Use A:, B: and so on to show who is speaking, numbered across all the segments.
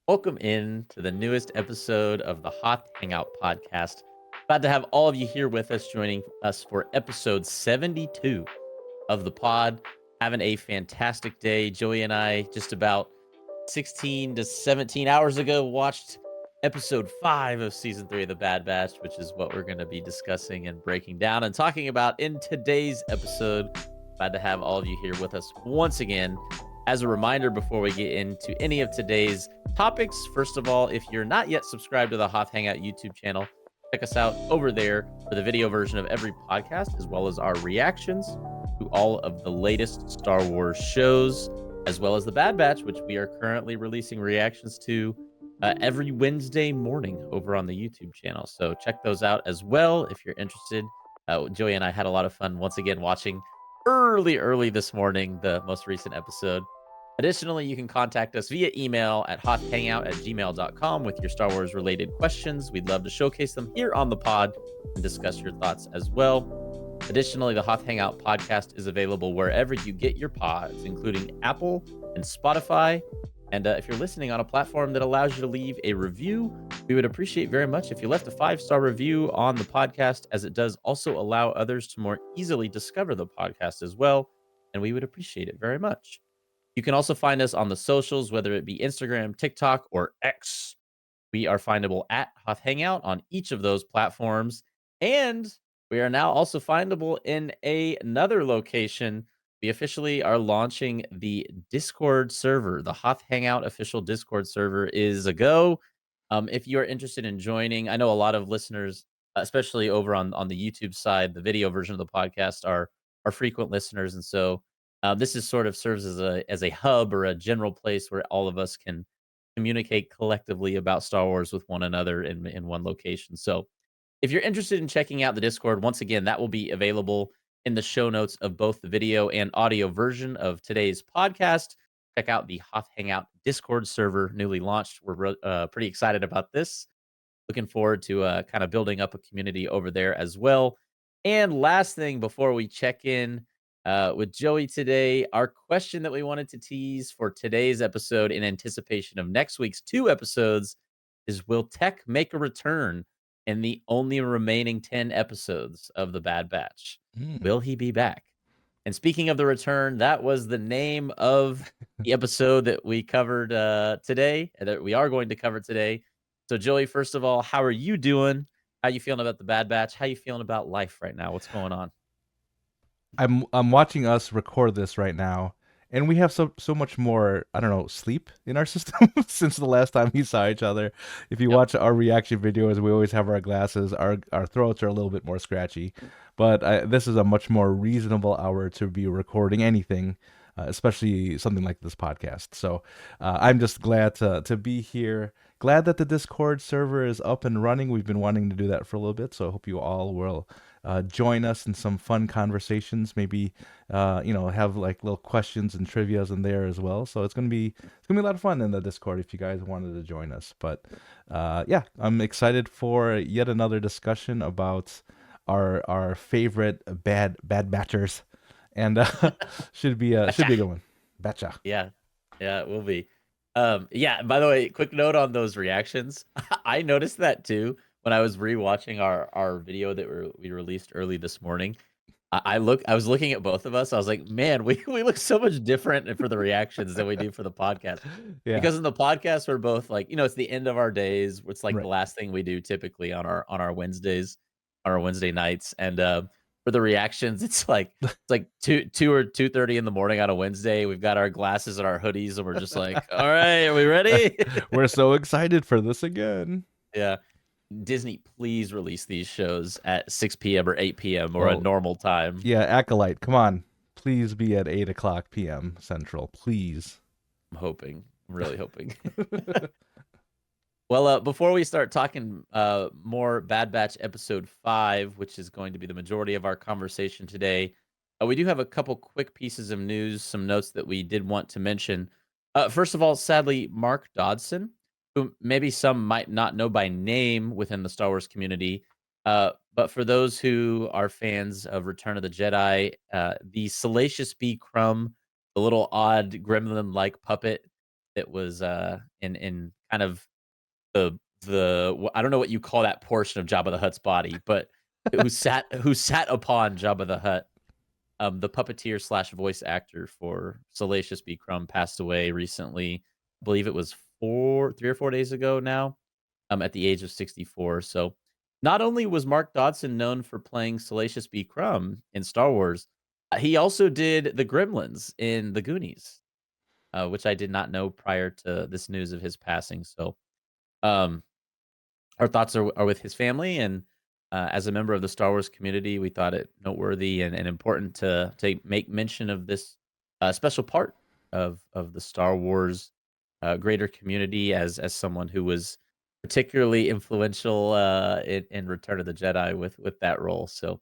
A: Welcome in to the newest episode of the Hoth Hangout podcast. Glad to have all of you here with us, joining us for episode 72 of the pod. Having a fantastic day. Joey and I, just about 16 to 17 hours ago, watched episode 5 of season 3 of the Bad Batch, which is what we're going to be discussing and breaking down and talking about in today's episode. Glad to have all of you here with us once again. As a reminder, before we get into any of today's topics, first of all, if you're not yet subscribed to the Hoth Hangout YouTube channel, check us out over there for the video version of every podcast, as well as our reactions to all of the latest Star Wars shows, as well as the Bad Batch, which we are currently releasing reactions to every Wednesday morning over on the YouTube channel. So check those out as well if you're interested. Joey and I had a lot of fun once again watching early this morning the most recent episode. Additionally, you can contact us via email at hothangout@gmail.com with your Star Wars related questions. We'd love to showcase them here on the pod and discuss your thoughts as well. Additionally, the Hoth Hangout podcast is available wherever you get your pods, including Apple and Spotify. And if you're listening on a platform that allows you to leave a review, we would appreciate very much if you left a 5-star review on the podcast, as it does also allow others to more easily discover the podcast as well. And we would appreciate it very much. You can also find us on the socials, whether it be Instagram, TikTok, or X. We are findable at Hoth Hangout on each of those platforms. And we are now also findable in another location. We officially are launching the Discord server. The Hoth Hangout official Discord server is a go. If you are interested in joining, I know a lot of listeners, especially over on the YouTube side, the video version of the podcast, are frequent listeners, and so this is sort of serves as a hub or a general place where all of us can communicate collectively about Star Wars with one another in one location. So if you're interested in checking out the Discord, once again, that will be available in the show notes of both the video and audio version of today's podcast. Check out the Hoth Hangout Discord server, newly launched. We're pretty excited about this. Looking forward to kind of building up a community over there as well. And last thing before we check in with Joey today, our question that we wanted to tease for today's episode in anticipation of next week's 2 episodes is: will Tech make a return in the only remaining 10 episodes of The Bad Batch? Will he be back? And speaking of the return, that was the name of the episode that we covered today, that we are going to cover today. So, Joey, first of all, how are you doing? How you feeling about the Bad Batch? How you feeling about life right now? What's going on?
B: I'm watching us record this right now, and we have so much more, I don't know, sleep in our system since the last time we saw each other. If you
A: Yep.
B: watch our reaction videos, we always have our glasses. Our throats are a little bit more scratchy, but this is a much more reasonable hour to be recording anything, especially something like this podcast. So I'm just glad to be here. Glad that the Discord server is up and running. We've been wanting to do that for a little bit, so I hope you all will join us in some fun conversations. Maybe have like little questions and trivia's in there as well. So it's gonna be a lot of fun in the Discord if you guys wanted to join us. But yeah, I'm excited for yet another discussion about our favorite bad batchers, and should be a good one. Batcha.
A: Yeah. Yeah, it will be. Yeah, by the way, quick note on those reactions. I noticed that too when I was rewatching our video that we released early this morning. I was looking at both of us. I was like, man, we look so much different for the reactions than we do for the podcast.
B: Yeah.
A: Because in the podcast, we're both like, it's the end of our days. It's like the
B: Right.
A: last thing we do typically on our Wednesdays, on our Wednesday nights. And for the reactions, it's like 2 or 2:30 in the morning on a Wednesday. We've got our glasses and our hoodies, and we're just like, all right, are we ready?
B: We're so excited for this again.
A: Yeah. Disney, please release these shows at 6 p.m. or 8 p.m. or a
B: Oh,
A: normal time.
B: yeah, Acolyte, come on. Please be at 8 o'clock p.m. Central, please.
A: I'm hoping. I'm really hoping. Well, before we start talking more Bad Batch episode 5, which is going to be the majority of our conversation today, we do have a couple quick pieces of news, some notes that we did want to mention. First of all, sadly, Mark Dodson, who maybe some might not know by name within the Star Wars community, but for those who are fans of Return of the Jedi, the Salacious B. Crumb, the little odd gremlin like puppet it was in kind of I don't know what you call that portion of Jabba the Hutt's body, but who sat upon Jabba the Hutt. The puppeteer slash voice actor for Salacious B. Crumb passed away recently. I believe it was 3 or 4 days ago now, at the age of 64. So not only was Mark Dodson known for playing Salacious B. Crumb in Star Wars, he also did the Gremlins in The Goonies, which I did not know prior to this news of his passing. So um, our thoughts are with his family, and as a member of the Star Wars community, we thought it noteworthy and important to make mention of this special part of the Star Wars greater community as someone who was particularly influential in Return of the Jedi with that role. So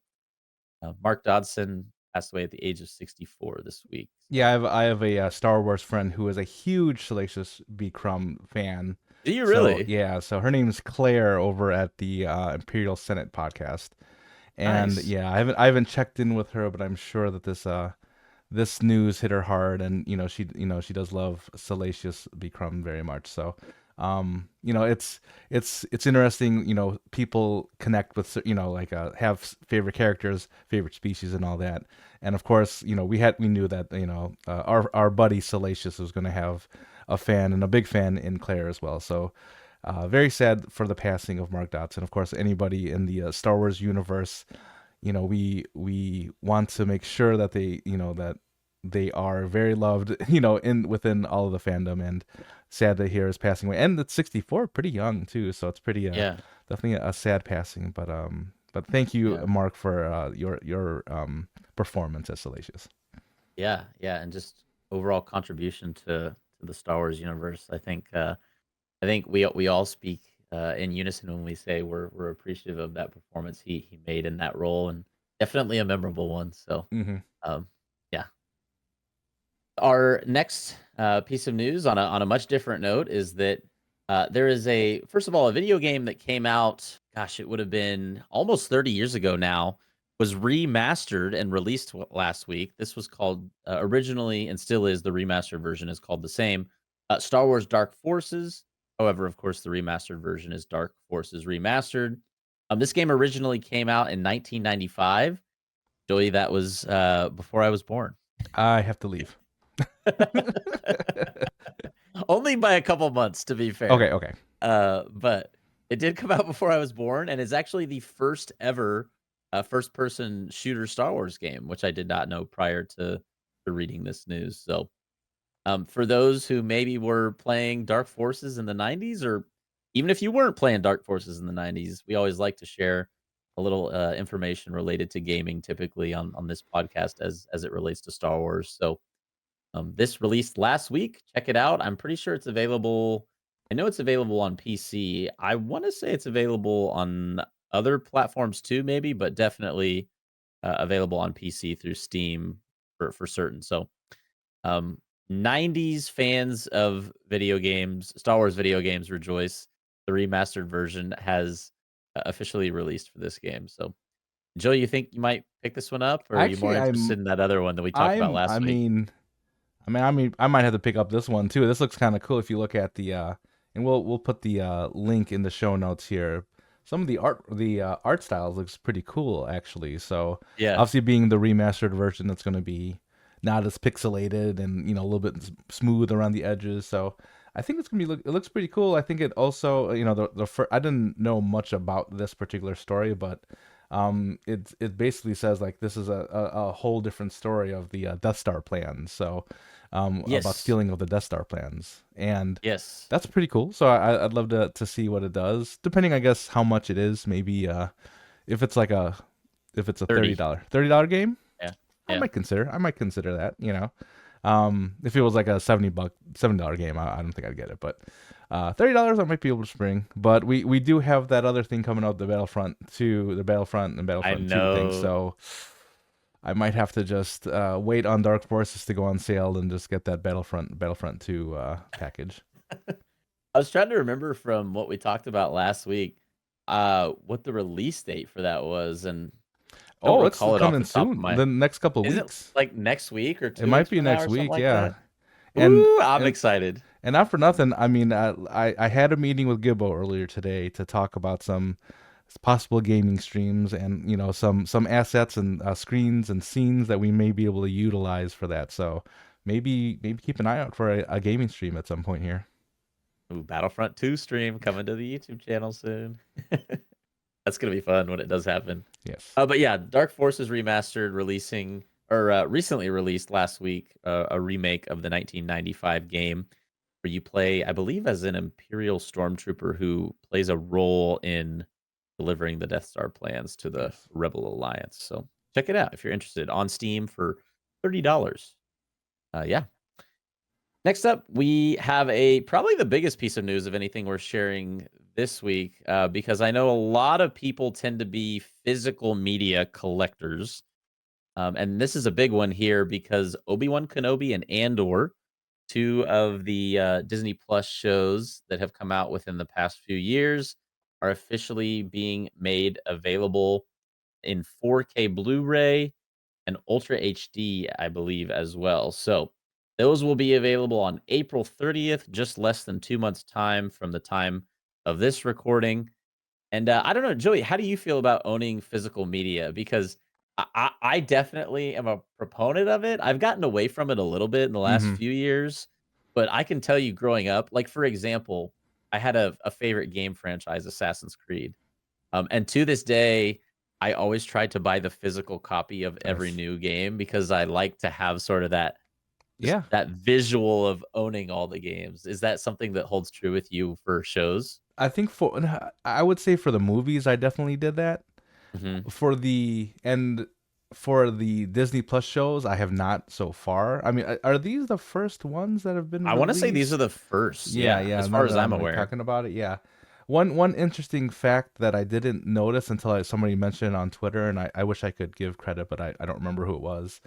A: Mark Dodson passed away at the age of 64 this week.
B: Yeah,
A: So
B: I have a Star Wars friend who is a huge Salacious B. Crumb fan.
A: do you
B: So
A: really?
B: yeah, so her name is Claire over at the Imperial Senate podcast, and
A: Nice.
B: yeah, I haven't checked in with her, but I'm sure that this news hit her hard, and she does love Salacious B. Crumb very much. So, it's interesting. People connect with like have favorite characters, favorite species, and all that. And of course, we knew that our buddy Salacious was going to have a fan and a big fan in Claire as well. So. Very sad for the passing of Mark Dodson. Of course, anybody in the Star Wars universe, we want to make sure that they are very loved, in within all of the fandom. And sad to hear his passing away. And it's 64, pretty young too, so it's pretty
A: Yeah.
B: definitely a sad passing. But thank you,
A: Yeah.
B: Mark, for your performance as Salacious.
A: Yeah, yeah, and just overall contribution to the Star Wars universe. I think we all speak in unison when we say we're appreciative of that performance he made in that role, and definitely a memorable one. So,
B: Hmm.
A: um, yeah. Our next piece of news on a much different note is that there is first of all, a video game that came out. Gosh, it would have been almost 30 years ago now. Was remastered and released last week. This was called originally, and still is, the remastered version is called the same, Star Wars Dark Forces. However, of course, the remastered version is Dark Forces Remastered. This game originally came out in 1995. Joey, that was before I was born.
B: I have to leave.
A: Only by a couple months, to be fair.
B: Okay, okay.
A: But it did come out before I was born, and is actually the first ever first-person shooter Star Wars game, which I did not know prior to reading this news. So, for those who maybe were playing Dark Forces in the '90s, or even if you weren't playing Dark Forces in the '90s, we always like to share a little information related to gaming, typically on this podcast as it relates to Star Wars. So, this released last week. Check it out. I'm pretty sure it's available. I know it's available on PC. I want to say it's available on other platforms too, maybe, but definitely available on PC through Steam for certain. So, um, 90s fans of video games, Star Wars video games, rejoice. The remastered version has officially released for this game. So, Joe, you think you might pick this one up, or are you more
B: Actually,
A: interested in that other one that we talked about
B: I
A: last week?
B: mean, I might have to pick up this one too. This looks kind of cool if you look at and we'll put the link in the show notes here. Some of the art styles looks pretty cool actually. So
A: Yeah.
B: obviously, being the remastered version, that's going to be not as pixelated and a little bit smooth around the edges. So I think it's gonna be it looks pretty cool. I think it also I didn't know much about this particular story, but it basically says like this is a whole different story of the Death Star plans. So about
A: Yes.
B: stealing of the Death Star plans, and
A: Yes.
B: that's pretty cool. So I'd love to see what it does, depending, I guess, how much it is. Maybe if it's like a if it's a
A: 30.
B: $30 game,
A: Yeah.
B: I
A: Yeah.
B: might consider that. If it was like a $70 game, I don't think I'd get it. But $30 I might be able to spring. But we do have that other thing coming out, the Battlefront and
A: I
B: Battlefront 2 thing.
A: know.
B: So I might have to just wait on Dark Forces to go on sale and just get that Battlefront 2 package.
A: I was trying to remember from what we talked about last week, what the release date for that was, and don't
B: Oh, it's
A: recall it off
B: coming
A: the top of
B: soon.
A: my.
B: The next couple of
A: Is it
B: weeks.
A: like next week or
B: It
A: 2
B: might
A: weeks
B: be
A: from now
B: next
A: or something
B: week,
A: like
B: yeah.
A: that?
B: And
A: Ooh, I'm
B: and
A: excited.
B: And not for nothing, I mean, I had a meeting with Gibbo earlier today to talk about some possible gaming streams and some assets and screens and scenes that we may be able to utilize for that. So maybe keep an eye out for a gaming stream at some point here.
A: Ooh, Battlefront 2 stream coming to the YouTube channel soon. That's gonna be fun when it does happen.
B: Yes.
A: But yeah, Dark Forces Remastered releasing or recently released last week a remake of the 1995 game where you play, I believe, as an Imperial stormtrooper who plays a role in delivering the Death Star plans to the
B: Yes.
A: Rebel Alliance. So check it out if you're interested on Steam for $30. Yeah. Next up, we have a probably the biggest piece of news of anything we're sharing this week, because I know a lot of people tend to be physical media collectors. And this is a big one here because Obi-Wan Kenobi and Andor, two of the Disney Plus shows that have come out within the past few years, are officially being made available in 4K Blu-ray and Ultra HD, I believe, as well. So those will be available on April 30th, just less than 2 months' time from the time of this recording. And I don't know, Joey, how do you feel about owning physical media? Because I definitely am a proponent of it. I've gotten away from it a little bit in the last
B: Mm-hmm.
A: few years, but I can tell you growing up, like for example, I had a favorite game franchise, Assassin's Creed. And to this day, I always try to buy the physical copy of every
B: Nice.
A: new game because I like to have sort of that just
B: Yeah.
A: that visual of owning all the games. Is that something that holds true with you for shows?
B: I think I would say for the movies, I definitely did that.
A: Mhm.
B: For the Disney Plus shows, I have not so far. I mean, are these the first ones that have been
A: I wanna say these are
B: released?
A: the first,
B: Yeah,
A: yeah,
B: yeah.
A: as
B: Now
A: far as
B: that
A: I'm
B: I'm like
A: aware.
B: talking about it, yeah. One interesting fact that I didn't notice until somebody mentioned it on Twitter, and I wish I could give credit, but I don't remember who it was.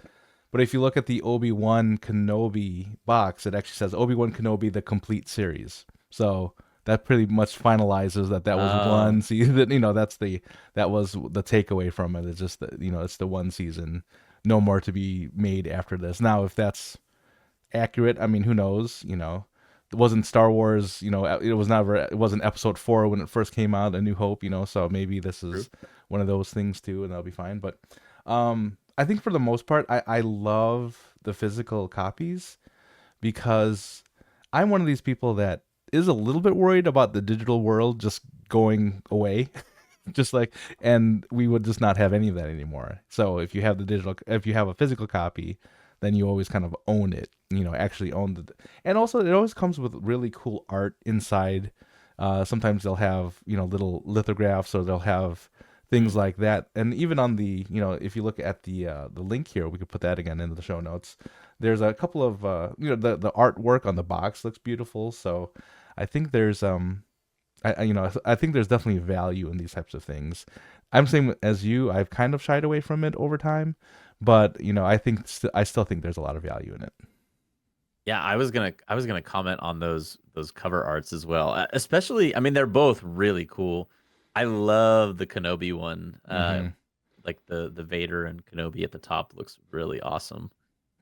B: But if you look at the Obi-Wan Kenobi box, it actually says Obi-Wan Kenobi the complete series. So that pretty much finalizes that was
A: Oh,
B: one season. That was the takeaway from it. It's just that it's the one season. No more to be made after this. Now, if that's accurate, I mean, who knows? It wasn't Star Wars. It wasn't Episode 4 when it first came out, A New Hope. So maybe this
A: true.
B: is one of those things too, and that'll be fine. But I think for the most part, I love the physical copies because I'm one of these people that is a little bit worried about the digital world just going away. Just like, and we would just not have any of that anymore. So if you have a physical copy, then you always kind of own it, actually own and also it always comes with really cool art inside. Sometimes they'll have, little lithographs, or they'll have things
A: Mm,
B: like that. And even on the, if you look at the link here, we could put that again into the show notes. There's a couple of, the artwork on the box looks beautiful. So I think there's, I think there's definitely value in these types of things. I'm same as you. I've kind of shied away from it over time, but I still think there's a lot of value in it.
A: yeah, I was gonna comment on those cover arts as well, especially I mean, they're both really cool. I love the Kenobi one,
B: Hmm.
A: like the Vader and Kenobi at the top looks really awesome.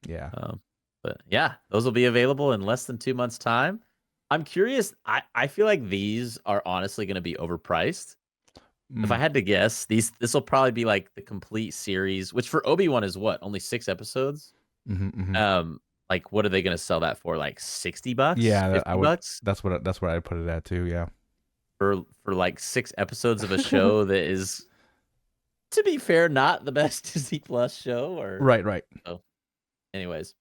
B: Yeah.
A: Um, but yeah, those will be available in less than 2 months' time. I'm curious, I feel like these are honestly gonna be overpriced. If I
B: Mm.
A: had to guess, this'll probably be like the complete series, which for Obi-Wan is what? Only 6 episodes?
B: Hmm. Hmm.
A: Like, what are they gonna sell that for? Like 60 bucks?
B: Yeah, I
A: 50
B: would.
A: bucks?
B: That's where I put it at too. Yeah.
A: For like 6 episodes of a show that is, to be fair, not the best Disney Plus show or
B: Right. Right.
A: so anyways.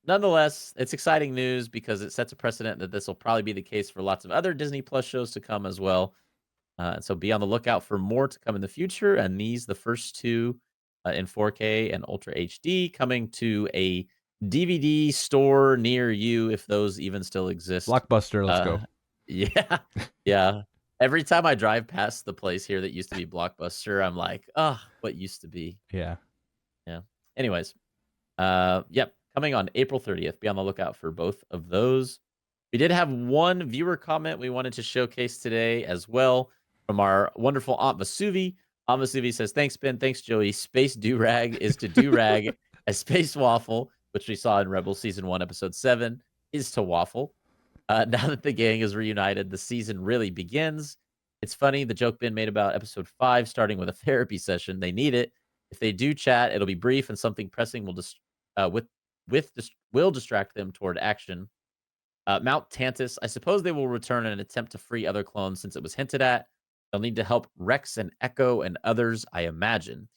A: Nonetheless, it's exciting news because it sets a precedent that this will probably be the case for lots of other Disney Plus shows to come as well. So be on the lookout for more to come in the future. And these, the first two in 4K and Ultra HD, coming to a DVD store near you, if those even still exist.
B: Blockbuster. Let's
A: Uh,
B: go.
A: yeah, yeah. Every time I drive past the place here that used to be Blockbuster, I'm like, oh, what used to be?
B: Yeah.
A: Yeah. Anyways, yep, coming on April 30th. Be on the lookout for both of those. We did have one viewer comment we wanted to showcase today as well from our wonderful Aunt Vasuvi. Aunt Vasuvi says, "Thanks, Ben. Thanks, Joey. Space Durag is to Durag as Space Waffle, which we saw in Rebel Season 1, Episode 7, is to waffle. Now that the gang is reunited, the season really begins. It's funny, the joke Ben made about episode 5 starting with a therapy session. They need it. If they do chat, it'll be brief and something pressing will will distract them toward action. Mount Tantus, I suppose they will return in an attempt to free other clones since it was hinted at. They'll need to help Rex and Echo and others, I imagine.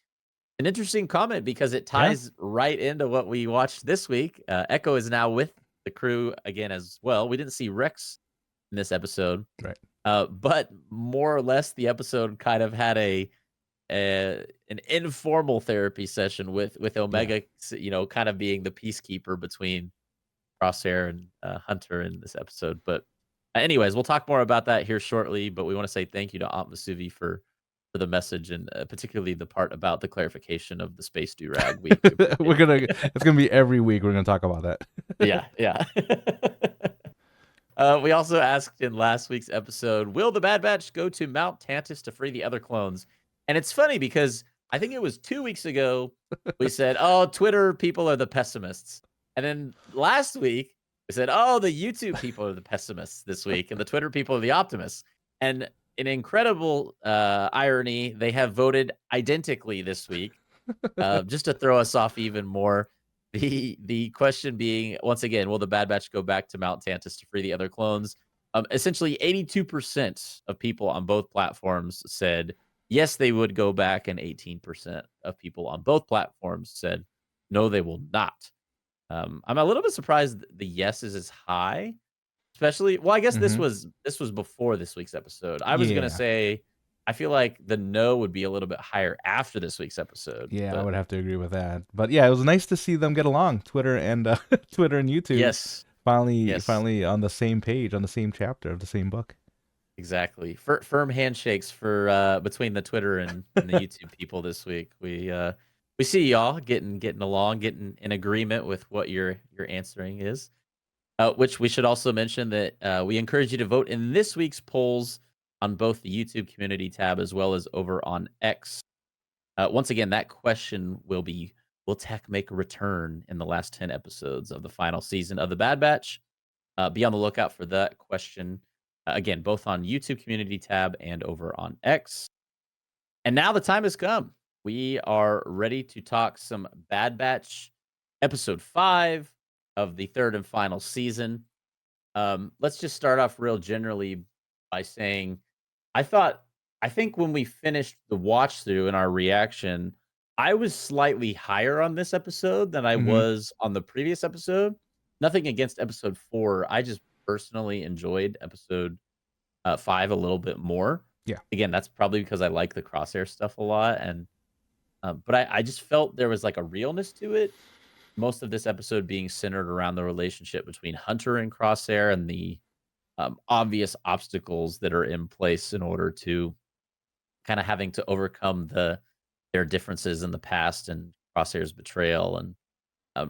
A: An interesting comment because it
B: Yeah,
A: ties right into what we watched this week. Echo is now with the crew again as well. We didn't see Rex in this episode,
B: right.
A: but more or less the episode kind of had an informal therapy session with
B: Yeah.
A: Omega, kind of being the peacekeeper between Crosshair and Hunter in this episode. But anyways, we'll talk more about that here shortly. But we want to say thank you to Aunt Masuvi for the message and particularly the part about the clarification of the space durag. We appreciate it.
B: It's gonna be every week we're gonna talk about that.
A: Yeah, yeah. We also asked in last week's episode, will the Bad Batch go to Mount Tantus to free the other clones? And it's funny because I think it was 2 weeks ago we said, oh, Twitter people are the pessimists. And then last week we said, oh, the YouTube people are the pessimists this week, and the Twitter people are the optimists. And in incredible irony, they have voted identically this week, just to throw us off even more. The question being, once again, will the Bad Batch go back to Mount Tantus to free the other clones? Essentially, 82% of people on both platforms said yes, they would go back, and 18% of people on both platforms said no, they will not. I'm a little bit surprised the yes is as high, especially. Well, I guess this
B: Hmm.
A: was before this week's episode. I was gonna
B: Yeah,
A: say I feel like the no would be a little bit higher after this week's episode,
B: yeah, I
A: but
B: would have to agree with that. But yeah, it was nice to see them get along. Twitter and Twitter and YouTube
A: yes, yes.
B: finally on the same page, on the same chapter of the same book.
A: Exactly. Firm handshakes for between the Twitter and the YouTube people this week. We see y'all getting along, getting in agreement with what your answering is. Which we should also mention that we encourage you to vote in this week's polls on both the YouTube community tab as well as over on X. Once again, that question will be: will Tech make a return in the last 10 episodes of the final season of the Bad Batch? Be on the lookout for that question. Again, both on YouTube community tab and over on X. And now the time has come. We are ready to talk some Bad Batch episode 5 of the third and final season. Let's just start off real generally by saying I thought I think when we finished the watch through and our reaction, I was slightly higher on this episode than I
B: Hmm.
A: was on the previous episode. Nothing against episode 4. I just personally enjoyed episode 5 a little bit more.
B: Yeah.
A: Again, that's probably because I like the crosshair stuff a lot, and but I just felt there was like a realness to it. Most of this episode being centered around the relationship between Hunter and Crosshair and the obvious obstacles that are in place in order to kind of having to overcome their differences in the past and Crosshair's betrayal and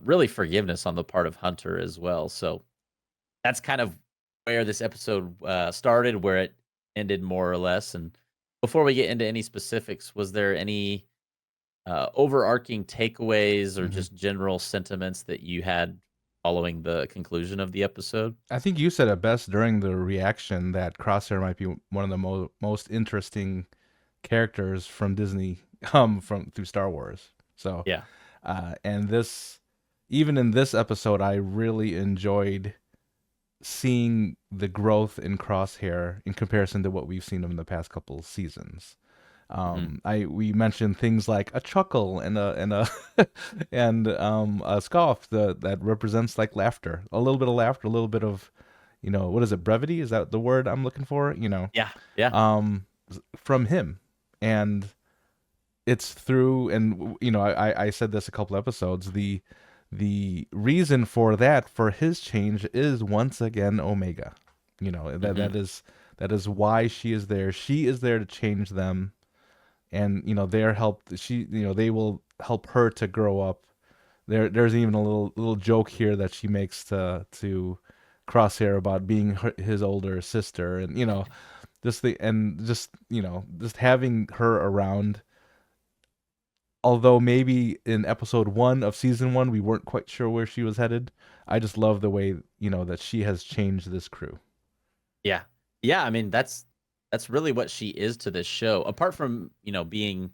A: really forgiveness on the part of Hunter as well. So that's kind of where this episode started, where it ended more or less. And before we get into any specifics, was there any overarching takeaways or
B: Hmm.
A: just general sentiments that you had following the conclusion of the episode?
B: I think you said it best during the reaction that Crosshair might be one of the most interesting characters from Disney, from through Star Wars. So,
A: Yeah.
B: and this, even in this episode, I really enjoyed seeing the growth in Crosshair in comparison to what we've seen him in the past couple seasons.
A: Hmm.
B: I we mentioned things like a chuckle and a and a scoff that represents like laughter, a little bit of laughter, a little bit of, what is it, brevity? Is that the word I'm looking for?
A: Yeah. Yeah.
B: Um, from him, and it's through, and I said this a couple episodes. The reason for that, for his change, is once again Omega. That
A: Hmm.
B: that is why she is there. She is there to change them, and their help. They will help her to grow up. There's even a little joke here that she makes to Crosshair about being his older sister, and just having her around although maybe in episode 1 of season 1 we weren't quite sure where she was headed, I just love the way, that she has changed this crew.
A: Yeah. Yeah, I mean, that's really what she is to this show. Apart from, being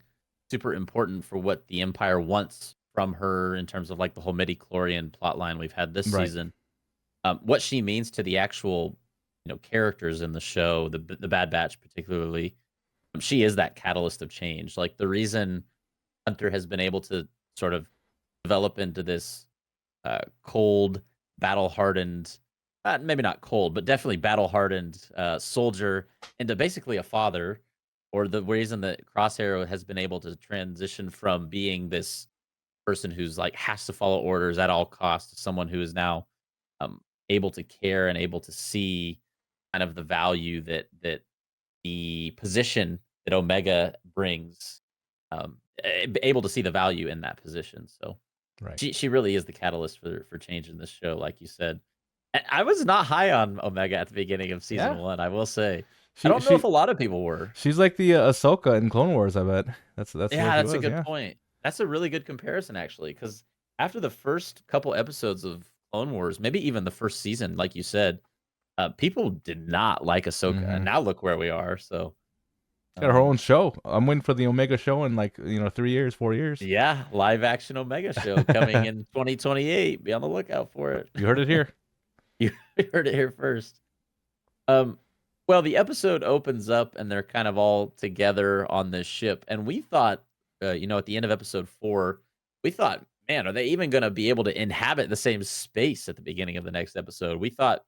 A: super important for what the Empire wants from her in terms of, like, the whole midi-chlorian plotline we've had this
B: Right.
A: season, what she means to the actual, characters in the show, the Bad Batch particularly, she is that catalyst of change. Like, the reason Hunter has been able to sort of develop into this cold, battle hardened, maybe not cold, but definitely battle hardened soldier into basically a father, or the reason that Crosshair has been able to transition from being this person who's like has to follow orders at all costs to someone who is now um, able to care and able to see kind of the value that the position that Omega brings, able to see the value in that position. So
B: Right.
A: she really is the catalyst for changing this show, like you said. I was not high on Omega at the beginning of season
B: Yeah.
A: 1, I will say. I
B: She
A: don't know if
B: she
A: a lot of people were.
B: she's like the Ahsoka in Clone Wars, I bet. That's where
A: Yeah,
B: she
A: that's a
B: was,
A: good
B: yeah.
A: point. That's a really good comparison, actually, because after the first couple episodes of Clone Wars, maybe even the first season, like you said, people did not like Ahsoka, and
B: Mhm.
A: now look where we are. So,
B: She's got her own
A: um,
B: show. I'm waiting for the Omega show in like, 3 years, 4 years.
A: yeah, live action Omega show coming in 2028. Be on the lookout for it.
B: You heard it here.
A: You heard it here first. Um, well, the episode opens up and they're kind of all together on this ship, and we thought, at the end of episode 4, we thought, man, are they even going to be able to inhabit the same space at the beginning of the next episode? We thought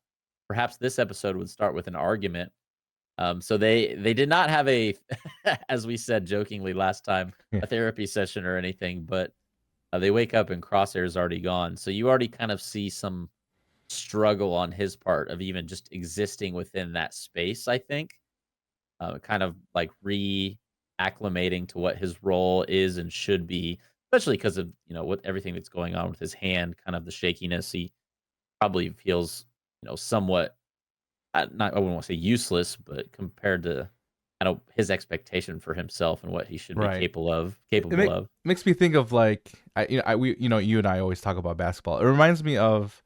A: perhaps this episode would start with an argument. So they did not have a, as we said jokingly last time,
B: Yeah.
A: a therapy session or anything, but they wake up and Crosshair's already gone. So you already kind of see some struggle on his part of even just existing within that space, I think. Kind of like reacclimating to what his role is and should be, especially because of, what everything that's going on with his hand, kind of the shakiness. He probably feels, somewhat, not, I wouldn't want to say useless, but compared to kind of his expectation for himself and what he should be
B: Right.
A: capable of,
B: Makes me think of like you and I always talk about basketball. It reminds me of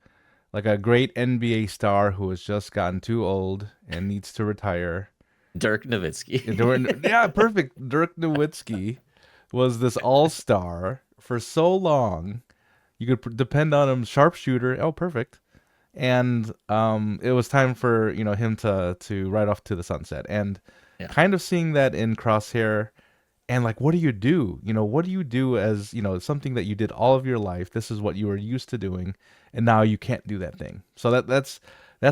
B: like a great NBA star who has just gotten too old and needs to retire.
A: Dirk Nowitzki.
B: Yeah, perfect. Dirk Nowitzki was this all-star for so long. You could depend on him, sharpshooter. Oh, perfect. And it was time for him to ride off to the sunset. And
A: Yeah.
B: kind of seeing that in Crosshair, and like, what do you do? What do you do as something that you did all of your life? This is what you were used to doing, and now you can't do that thing. So that's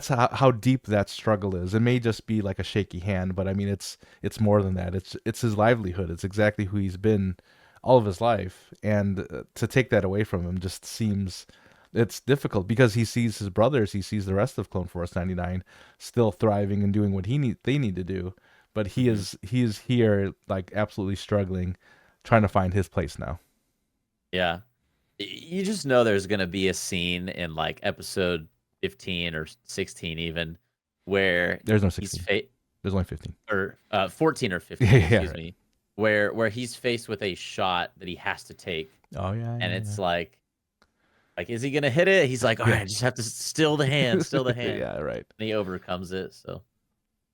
B: how deep that struggle is. It may just be like a shaky hand, but I mean, it's more than that. It's his livelihood. It's exactly who he's been all of his life, and to take that away from him just seems it's difficult because he sees his brothers, he sees the rest of Clone Force 99 still thriving and doing what they need to do, but
A: Mhm.
B: he is here like absolutely struggling, trying to find his place now.
A: Yeah. You just know there's gonna be a scene in, like, episode 15 or 16 even, where
B: There's no
A: he's
B: 16. There's only 15.
A: or, 14 or
B: Yeah,
A: 15,
B: yeah,
A: excuse
B: right.
A: me, where he's faced with a shot that he has to take,
B: Oh yeah,
A: and
B: yeah,
A: it's like, is he gonna hit it? He's like, "Alright,
B: yeah.
A: I just have to still the hand,"
B: Yeah, right.
A: and he overcomes it, so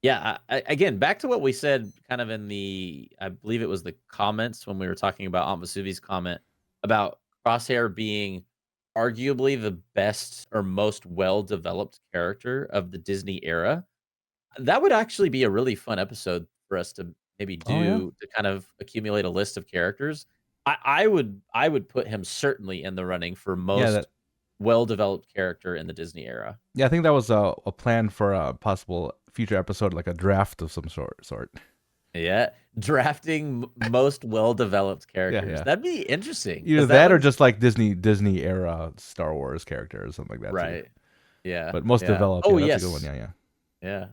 A: yeah, again, back to what we said kind of in the, I believe it was the comments when we were talking about Aunt Vasuvi's comment about Crosshair being arguably the best or most well-developed character of the Disney era. That would actually be a really fun episode for us to maybe
B: Oh yeah.
A: do to kind of accumulate a list of characters. I would put him certainly in the running for
B: Yeah,
A: most well-developed character in the Disney era.
B: I think that was a plan for a possible future episode, like a draft of some sort.
A: Yeah, drafting most well-developed
B: Yeah,
A: characters.
B: yeah.
A: That'd be interesting
B: Either
A: because that
B: that or
A: would,
B: just like Disney era Star Wars characters, something like that too.
A: right. Yeah,
B: But most
A: yeah.
B: developed,
A: Oh,
B: yeah, that's a good one.
A: yes.
B: Yeah, yeah.
A: Yeah.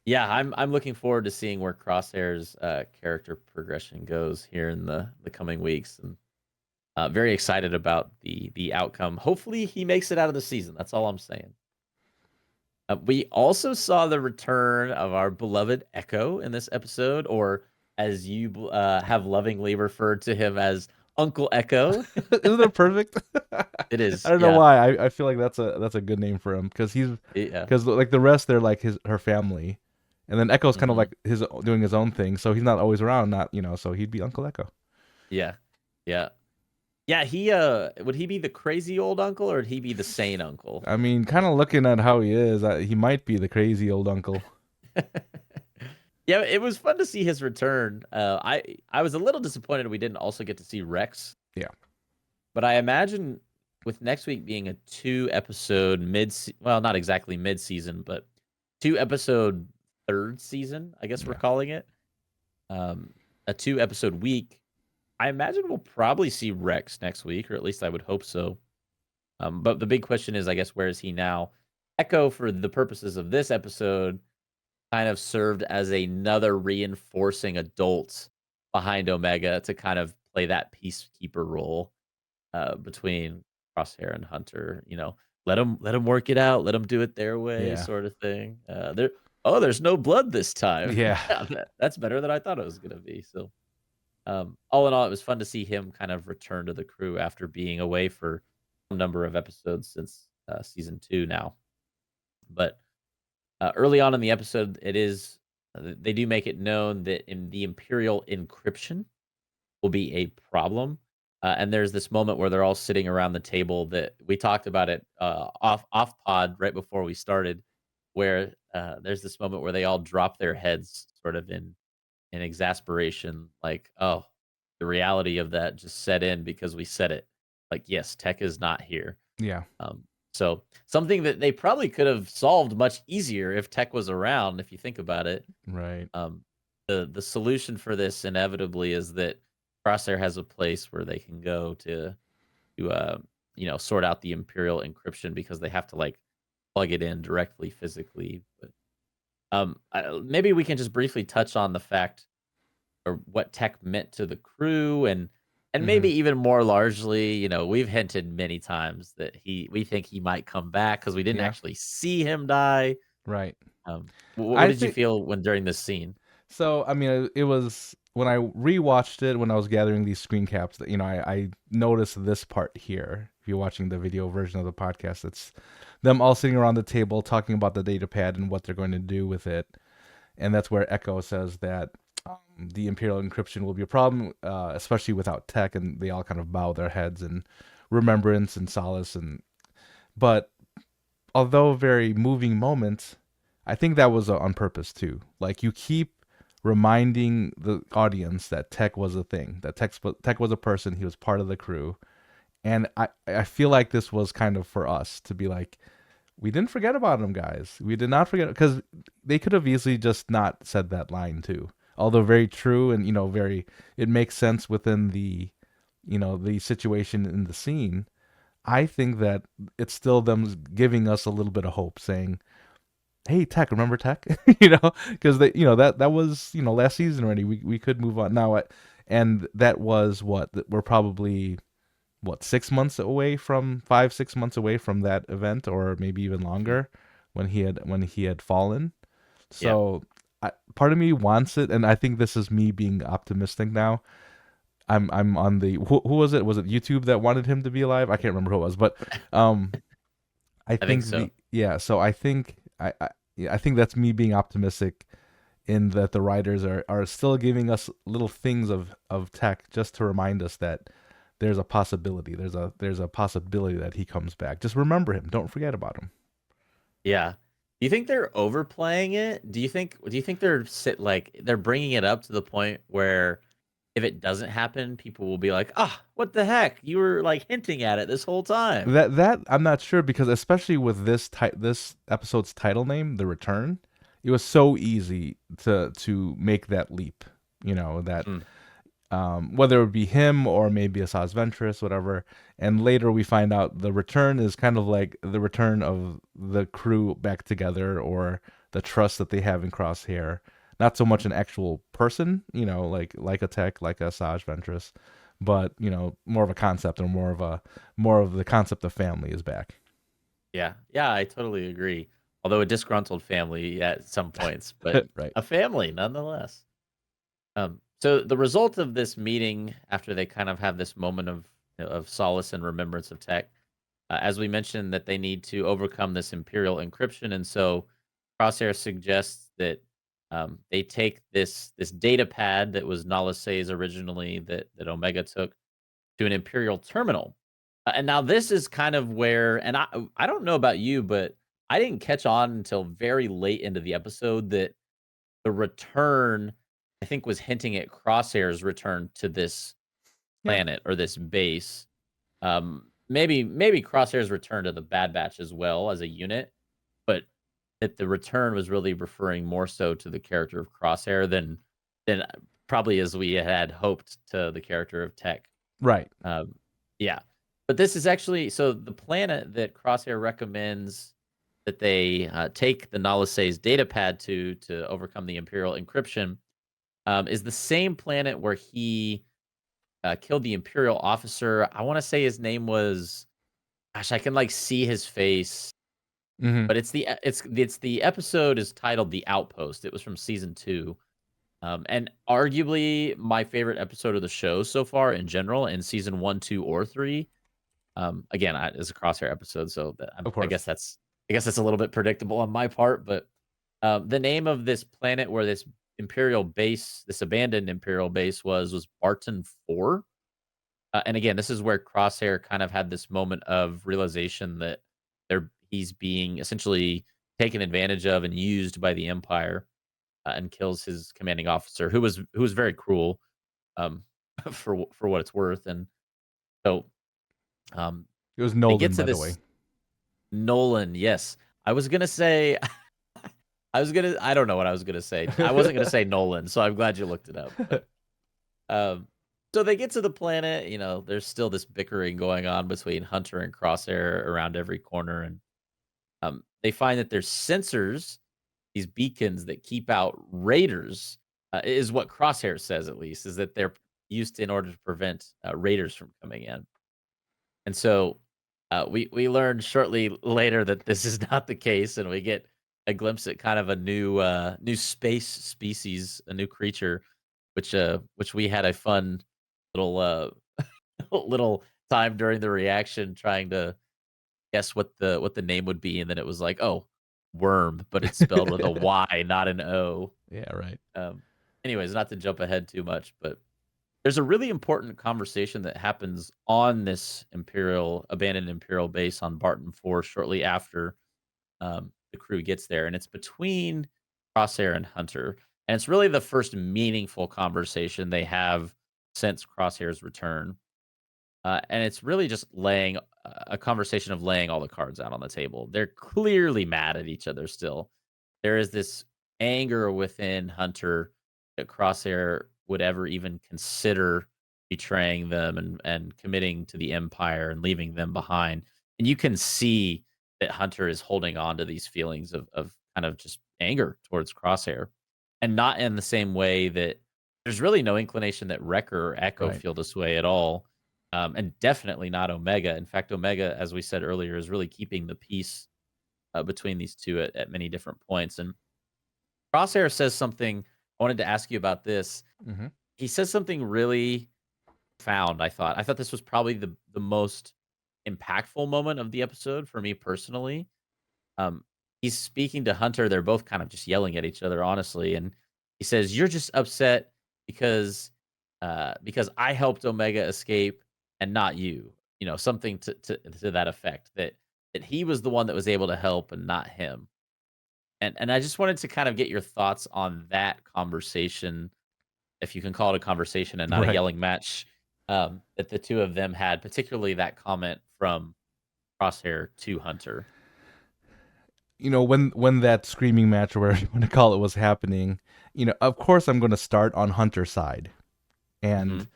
A: Yeah, I'm looking forward to seeing where Crosshair's, character progression goes here in the coming weeks, and, very excited about the outcome. Hopefully, he makes it out of the season, that's all I'm saying. We also saw the return of our beloved Echo in this episode, or as you have lovingly referred to him as Uncle Echo.
B: Isn't it perfect?
A: It
B: I
A: is,
B: don't know
A: yeah.
B: why. I feel like that's a good name for him
A: Yeah.
B: because like the rest they're like her family, and then Echo's kind of
A: Hmm.
B: like his doing his own thing, so he's not always around. Not so he'd be Uncle Echo.
A: Yeah. Yeah. Yeah, he would he be the crazy old uncle or would he be the sane uncle?
B: I mean, kind of looking at how he is, he might be the crazy old uncle.
A: Yeah, it was fun to see his return. I was a little disappointed we didn't also get to see Rex,
B: Yeah,
A: but I imagine with next week being a 2 episode well, not exactly mid season, but 2 episode third season, I guess we're
B: yeah,
A: calling it. Um, a 2 episode week. I imagine we'll probably see Rex next week, or at least I would hope so. But the big question is, I guess, where is he now? Echo, for the purposes of this episode, kind of served as another reinforcing adult behind Omega to kind of play that peacekeeper role between Crosshair and Hunter. Let them work it out, let them do it their way,
B: yeah,
A: sort of thing. There's no blood this time.
B: yeah,
A: Yeah, that's better than I thought it was gonna be. So, all in all, it was fun to see him kind of return to the crew after being away for a number of episodes since season 2 now. But early on in the episode, they do make it known that in the Imperial encryption will be a problem. And there's this moment where they're all sitting around the table that we talked about it off pod right before we started, where there's this moment where they all drop their heads sort of in exasperation, like, oh, the reality of that just set in because we said it. Like, yes, Tech is not here.
B: yeah.
A: So something that they probably could have solved much easier if Tech was around, if you think about it.
B: Right.
A: Um, the solution for this inevitably is that Crosshair has a place where they can go to sort out the Imperial encryption because they have to like plug it in directly physically. But maybe we can just briefly touch on the fact or what Tech meant to the crew and
B: Hmm.
A: maybe even more largely, we've hinted many times that we think he might come back because we didn't
B: Yeah.
A: actually see him die.
B: Right.
A: What
B: I
A: did you
B: think
A: feel when during this scene?
B: so. I mean, it was when I rewatched it when I was gathering these screen caps that I noticed this part here. If you're watching the video version of the podcast, it's them all sitting around the table talking about the data pad and what they're going to do with it, and that's where Echo says that the Imperial encryption will be a problem, especially without Tech, and they all kind of bow their heads in remembrance and solace. And but although very moving moment, I think that was on purpose too. Like you keep reminding the audience that Tech was a thing, that Tech was a person, he was part of the crew, and I feel like this was kind of for us to be like, we didn't forget about him, guys. We did not forget because they could have easily just not said that line too. Although very true and very it makes sense within the situation in the scene. I think that it's still them giving us a little bit of hope, saying, "Hey, Tech, remember Tech?" Because that was last season already. We could move on now, and that was what we're probably what 6 months away from 5 6 months away from that event, or maybe even
A: Mhm.
B: longer when he had fallen.
A: Yeah.
B: So part of me wants it, and I think this is me being optimistic now. I'm on the who was it? Was it YouTube that wanted him to be alive? I can't remember who it was, but um, I
A: I think
B: think
A: so.
B: so I think yeah, I think that's me being optimistic in that the writers are still giving us little things of Tech just to remind us that there's a possibility. There's a possibility that he comes back. Just remember him. Don't forget about him.
A: Yeah. Do you think they're overplaying it? Do you think they're bringing it up to the point where if it doesn't happen, people will be like, "Ah, what the heck? You were like hinting at it this whole time."
B: That I'm not sure because especially with this episode's title name, The Return, it was so easy to make that leap. That
A: Mm,
B: whether it would be him or maybe Asajj Ventress, whatever. And later we find out the return is kind of like the return of the crew back together or the trust that they have in Crosshair. Not so much an actual person, like a Tech, like a Asajj Ventress, but more of a concept or more of the concept of family is back.
A: yeah. Yeah, I totally agree. Although a disgruntled family at some points, but
B: Right.
A: a family nonetheless. So the result of this meeting, after they kind of have this moment of solace and remembrance of Tech, as we mentioned, that they need to overcome this Imperial encryption, and so Crosshair suggests that they take this data pad that was Nala Se's originally that Omega took to an Imperial terminal. And now this is kind of where, and I don't know about you, but I didn't catch on until very late into the episode that the return, I think, was hinting at Crosshair's return to this
B: Yeah.
A: planet or this base. Maybe Crosshair's return to the Bad Batch as well as a unit, but that the return was really referring more so to the character of Crosshair than probably as we had hoped to the character of Tech.
B: Right.
A: Um, yeah, but this is actually so the planet that Crosshair recommends that they take the Nalise's data pad to overcome the Imperial encryption is the same planet where he killed the Imperial officer. I want to say his name was, gosh, I can like see his face,
B: Hmm.
A: but it's the episode is titled "The Outpost." It was from season 2. And arguably my favorite episode of the show so far in general in season 1, 2, or 3. Again, it's a Crosshair episode, so
B: Of
A: I
B: course.
A: guess that's a little bit predictable on my part. But the name of this planet where this Imperial base, this abandoned Imperial base, was Barton 4. And again, this is where Crosshair kind of had this moment of realization that he's being essentially taken advantage of and used by the Empire, and kills his commanding officer, who was very cruel, um, for what it's worth. And so um,
B: It was
A: they get
B: Nolan,
A: to
B: by the way.
A: this Nolan. Yes, I was gonna say. I don't know what I was gonna say. I wasn't gonna say Nolan, so I'm glad you looked it up. But um, so they get to the planet. There's still this bickering going on between Hunter and Crosshair around every corner, and they find that there's sensors, these beacons that keep out raiders. Is what Crosshair says, at least, is that they're used in order to prevent raiders from coming in. And so we learn shortly later that this is not the case, and we get a glimpse at kind of a new space species, a new creature, which we had a fun little little time during the reaction trying to guess what the name would be, and then it was like, oh, worm, but it's spelled with a Y, not an O.
B: Yeah, right.
A: Um, Anyways, not to jump ahead too much, but there's a really important conversation that happens on this abandoned Imperial base on Barton 4 shortly after the crew gets there, and it's between Crosshair and Hunter, and it's really the first meaningful conversation they have since Crosshair's return. And it's really just laying a conversation of laying all the cards out on the table. They're clearly mad at each other still. There is this anger within Hunter that Crosshair would ever even consider betraying them and committing to the Empire and leaving them behind. And you can see that Hunter is holding on to these feelings of kind of just anger towards Crosshair. And not in the same way that there's really no inclination that Wrecker or Echo
B: Right.
A: feel this way at all, and definitely not Omega. In fact, Omega, as we said earlier, is really keeping the peace between these two at many different points. And Crosshair says something. I wanted to ask you about this.
B: Hmm.
A: He says something really profound. I thought this was probably the most impactful moment of the episode for me personally. Um, he's speaking to Hunter. They're both kind of just yelling at each other, honestly. And he says, "You're just upset because because I helped Omega escape and not you." Something to that effect. That he was the one that was able to help and not him. And I just wanted to kind of get your thoughts on that conversation, if you can call it a conversation and not a
B: Right.
A: yelling match, that the two of them had, particularly that comment from Crosshair to Hunter.
B: When that screaming match or whatever you want to call it was happening, of course I'm going to start on Hunter's side
A: Hmm.
B: and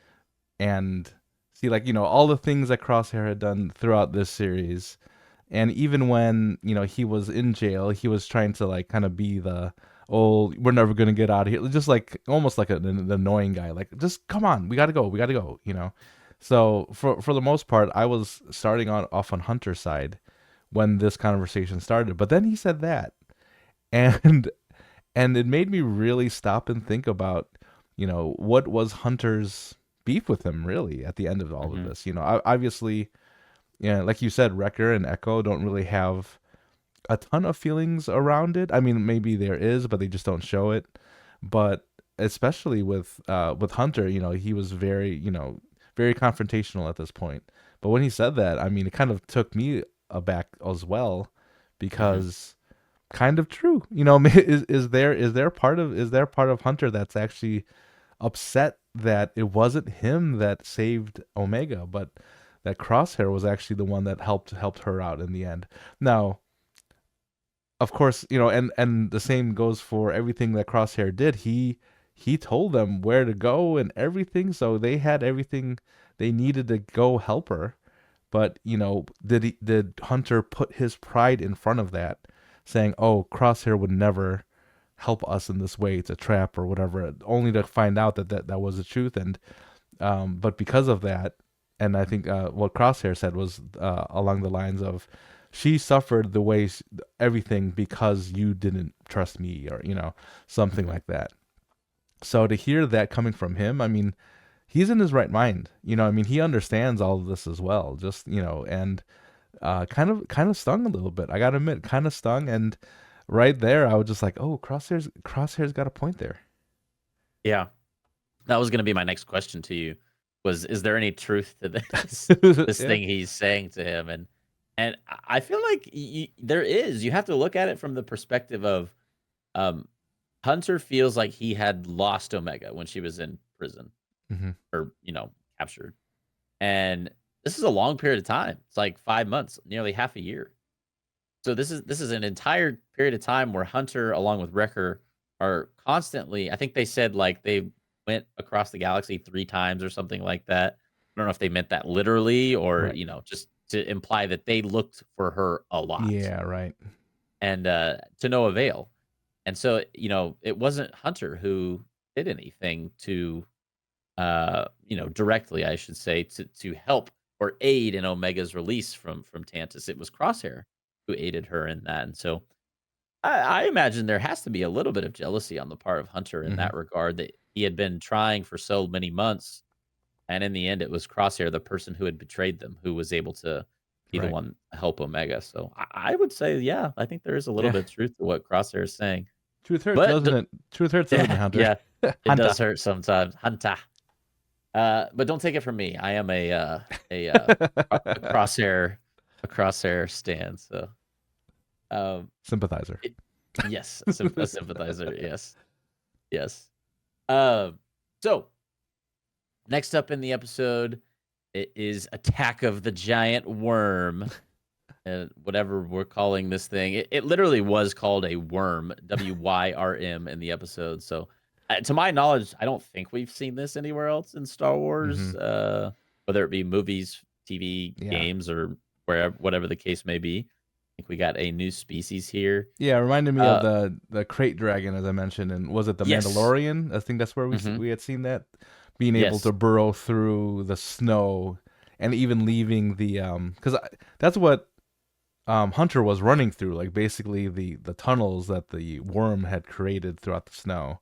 B: and see, like, all the things that Crosshair had done throughout this series. And even when, he was in jail, he was trying to, like, kind of be the, oh, we're never going to get out of here. Just like, almost like an annoying guy. Like, just come on, we got to go. We got to go. So for the most part, I was starting off on Hunter's side when this conversation started. But then he said that. And, and it made me really stop and think about what was Hunter's beef with him really at the end of all of
A: Hmm.
B: this? Obviously, yeah, like you said, Wrecker and Echo don't really have a ton of feelings around it. I mean, maybe there is, but they just don't show it. But especially with Hunter, he was very, very confrontational at this point. But when he said that, I mean, it kind of took me aback as well,
A: Hmm.
B: because kind of true. Is there part of Hunter that's actually upset that it wasn't him that saved Omega, but that Crosshair was actually the one that helped her out in the end. Now, of course, and the same goes for everything that Crosshair did. He told them where to go and everything, so they had everything they needed to go help her. But did Hunter put his pride in front of that, saying, "Oh, Crosshair would never help us in this way. It's a trap or whatever," only to find out that was the truth. And but because of that, and I think what Crosshair said was along the lines of, "She suffered the way everything because you didn't trust me," or something
A: Hmm.
B: like that. So to hear that coming from him, I mean, he's in his right mind. I mean, he understands all of this as well. Just and kind of stung a little bit. I gotta admit, kind of stung. And right there, I was just like, "Oh, Crosshair's got a point there."
A: Yeah, that was going to be my next question to you. Is there any truth to this this
B: Yeah.
A: thing he's saying to him? And I feel like there is. You have to look at it from the perspective of um, Hunter feels like he had lost Omega when she was in prison
B: Hmm.
A: or captured, and this is a long period of time. It's like 5 months, nearly half a year. So this is an entire period of time where Hunter, along with Wrecker, are constantly. I think they said like they went across the galaxy 3 times or something like that. I don't know if they meant that literally or
B: Right.
A: just to imply that they looked for her a lot
B: Yeah. Right.
A: and to no avail. And so it wasn't Hunter who did anything to directly, I should say, to help or aid in Omega's release from Tantus. It was Crosshair who aided her in that, and so I imagine there has to be a little bit of jealousy on the part of Hunter in
B: Hmm.
A: that regard that he had been trying for so many months, and in the end, it was Crosshair, the person who had betrayed them, who was able to be the
B: Right.
A: one to help Omega. So I would say, yeah, I think there is a little
B: Yeah.
A: bit of truth to what Crosshair is saying,
B: Truth hurts,
A: but
B: doesn't it? Truth hurts, doesn't it, Hunter?
A: yeah, it
B: Hunter.
A: does hurt sometimes, Hunter. But don't take it from me. I am a a crosshair a crosshair stan. So um,
B: Sympathizer.
A: it, yes, a sympathizer. Yes, yes. Um, so next up in the episode, it is Attack of the Giant Worm. Whatever we're calling this thing, it literally was called a worm, WYRM, in the episode. So, to my knowledge, I don't think we've seen this anywhere else in Star Wars,
B: Hmm.
A: whether it be movies, TV,
B: Yeah.
A: games, or wherever, whatever the case may be. I think we got a new species here.
B: Yeah, it reminded me of
A: Uh,
B: the crate dragon, as I mentioned, and was it the
A: yes,
B: Mandalorian? I think that's where
A: hmm
B: we had seen that, being able
A: yes,
B: to burrow through the snow, and even leaving the because that's what Hunter was running through, like basically the tunnels that the worm had created throughout the snow.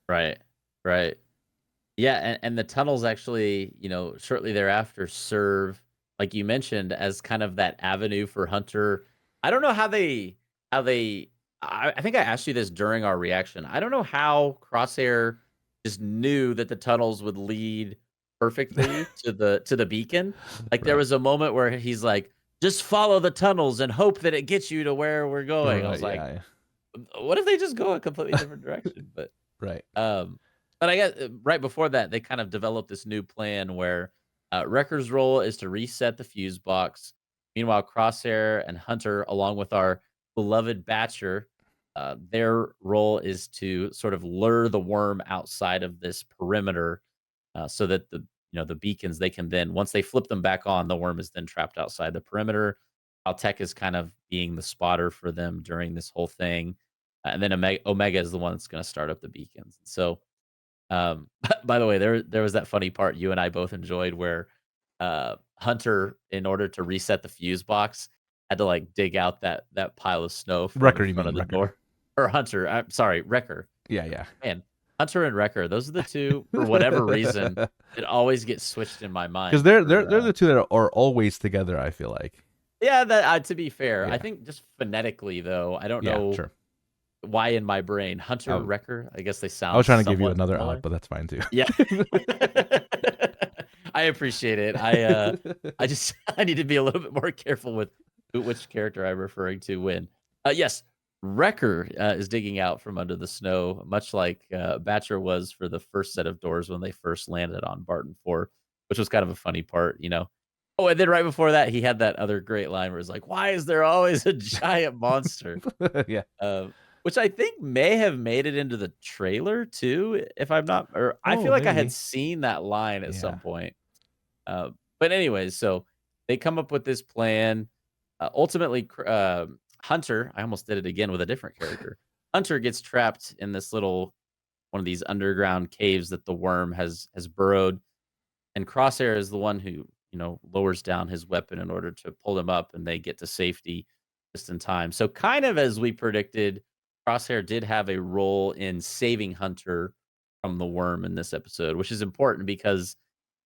A: right, right. Yeah, and the tunnels actually, shortly thereafter serve, like you mentioned, as kind of that avenue for Hunter. I don't know how they I think I asked you this during our reaction. I don't know how Crosshair just knew that the tunnels would lead perfectly to the beacon. Like there
B: Right.
A: was a moment where he's like, just follow the tunnels and hope that it gets you to where we're going. I
B: Right.
A: was like,
B: Yeah.
A: what if they just go a completely different direction?
B: Right.
A: Um, but I guess right before that, they kind of developed this new plan where Wrecker's role is to reset the fuse box. Meanwhile, Crosshair and Hunter, along with our beloved Batcher, their role is to sort of lure the worm outside of this perimeter, so that the beacons, they can then, once they flip them back on, the worm is then trapped outside the perimeter. Tech is kind of being the spotter for them during this whole thing, and then Omega is the one that's going to start up the beacons. So, by the way, there was that funny part you and I both enjoyed where Hunter, in order to reset the fuse box, had to like dig out that pile of snow from in
B: Record, you
A: front
B: mean
A: of the
B: record?
A: door. Or Hunter, I'm sorry, Wrecker.
B: Yeah. Yeah.
A: Man, Hunter and Wrecker. Those are the two, for whatever reason, that always get switched in my
B: Because
A: mind
B: they're the two that are always together. I feel like.
A: yeah, that to be fair, I
B: Yeah.
A: think just phonetically though, I don't
B: Yeah.
A: know
B: Sure.
A: why in my brain Hunter
B: Oh,
A: Wrecker. I guess they
B: I was
A: sound
B: trying to give you
A: somewhat
B: another out,
A: similar.
B: but that's fine too.
A: Yeah. I appreciate it. I just I need to be a little bit more careful with which character I'm referring to when. Yes, Wrecker is digging out from under the snow, much like Batcher was for the first set of doors when they first landed on Barton 4, which was kind of a funny part, you know. Oh, and then right before that, he had that other great line where it's like, "Why is there always a giant monster?"
B: Yeah.
A: Which I think may have made it into the trailer too, if I'm not, or I
B: Oh,
A: feel like I had
B: maybe.
A: seen that line at
B: Yeah.
A: some point. Uh, but anyways, so they come up with this plan. Ultimately, Hunter, I almost did it again with a different character. Hunter gets trapped in this little one of these underground caves that the worm has burrowed, and Crosshair is the one who, you know, lowers down his weapon in order to pull him up, and they get to safety just in time. So, kind of as we predicted, Crosshair did have a role in saving Hunter from the worm in this episode, which is important because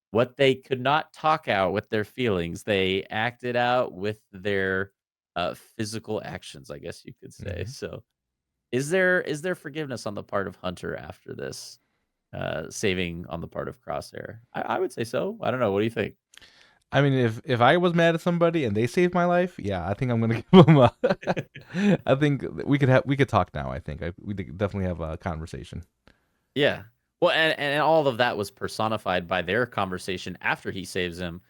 A: what they could not talk out with their feelings, they acted out with their physical actions, I guess you could say.
B: Hmm.
A: So, is there forgiveness on the part of Hunter after this? Saving on the part of Crosshair. I would say so. I don't know. What do you think?
B: I mean, if I was mad at somebody and they saved my life, yeah, I think I'm gonna give them a. I think we could talk now. I think we could definitely have a conversation.
A: Yeah. Well, and all of that was personified by their conversation after he saves him.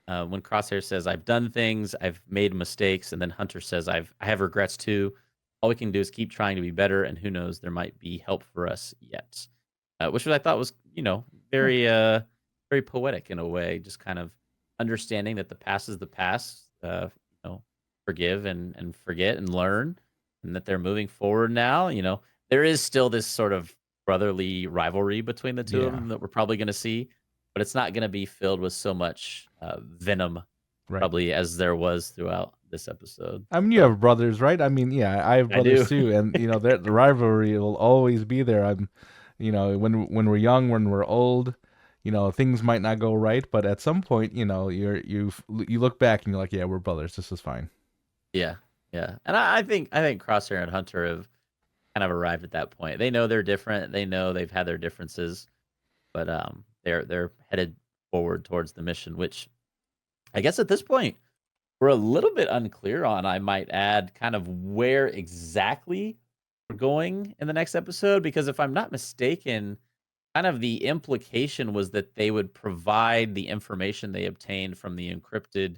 A: When Crosshair says, "I've done things, I've made mistakes," and then Hunter says, I have regrets too. All we can do is keep trying to be better, and who knows, there might be help for us yet." Which I thought was, you know,
B: Yeah.
A: very very poetic in a way, just kind of understanding that the past is the past. You know, forgive and forget and learn, and that they're moving forward now. You know, there is still this sort of brotherly rivalry between the two of
B: Yeah.
A: them that we're probably going to see, but it's not going to be filled with so much venom,
B: Right.
A: probably as there was throughout this episode.
B: I mean, you
A: So
B: have brothers, right? I mean, yeah, I have
A: I
B: brothers
A: do.
B: too, and the rivalry will always be there. When we're young, when we're old, things might not go right, but at some point, you look back and you're like, yeah, we're brothers. This is fine.
A: Yeah, yeah, and I think Crosshair and Hunter have kind of arrived at that point. They know they're different. They know they've had their differences, but they're headed forward towards the mission, which I guess at this point we're a little bit unclear on. I might add kind of where exactly we're going in the next episode, because if I'm not mistaken, kind of the implication was that they would provide the information they obtained from the encrypted